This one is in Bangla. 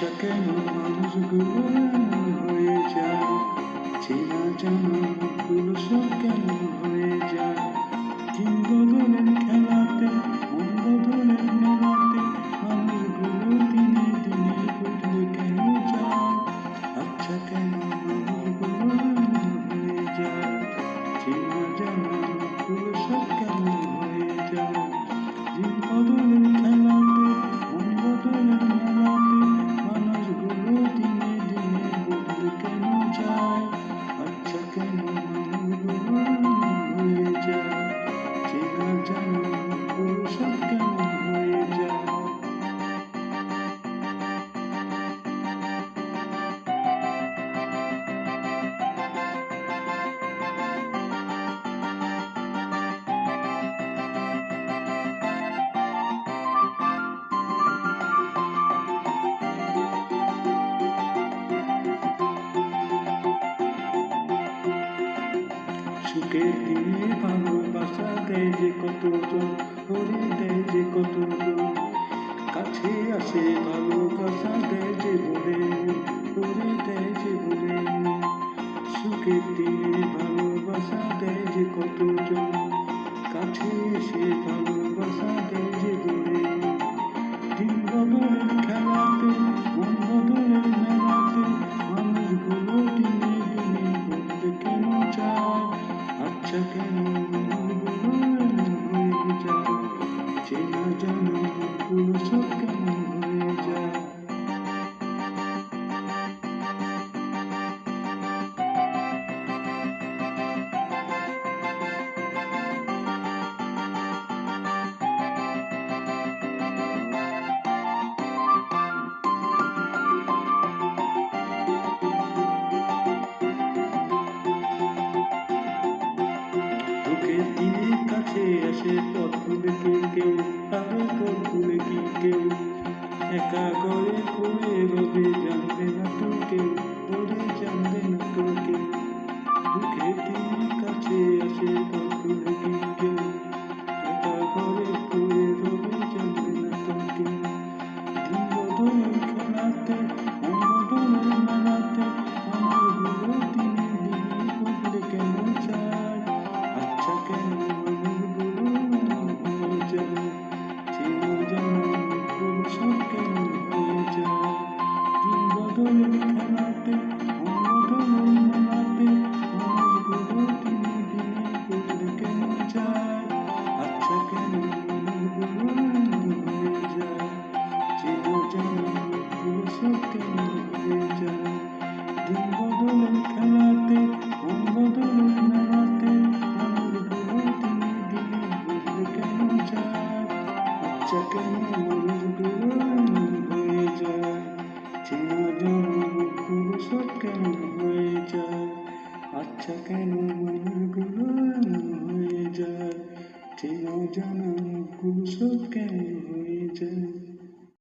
আচ্ছা কেন মানুষগুলো এমন হয়ে যায়, চেনা জানা মুখগুলো সব কেন হয়ে যায়। দিন বদলের খেলাতে মন বদলের মেলাতে মানুষগুলো দিনে দিনে বদলে কেন যায়। আচ্ছা কেন মানুষগুলো এমন হয়ে যায়, চেনা জানা মুখগুলো সব কেন হয়ে যায়। দিন বদলের খেলাতে মন বদলের মেলাতে মানুষগুলো দিনে দিনে বদলে কেন যায়। আচ্ছা কেন মানুষগুলো এমন হয়ে যায়, চেনা জানা মুখগুলো সব কেন হয়ে যায়। সুখের দিনে ভালোবাসা দেয় যে কতজন, করে দেয় যে কতজন, কাছে আসে ভালোবাসা দেয় যে বলে, করে দেয় যে বলে। সুখের দিনে ভালোবাসা দেয় যে কতজন, কাছে এসে ভালোবাসা দেয় যে বলে। দিন বদলের খেলাতে মন বদলের মেলাতে মানুষগুলো দিনে দিনে বদলে কেন যায়। আচ্ছা কেন মানুষগুলো এমন হয়ে যায়, চেনা জানা মুখগুলো সব কেমন হয়ে যায়। সুখের দিনে কাছে আসে পথ ভুলে কি কেউ, আরো পথ ভুলে কি কেউ, একা করে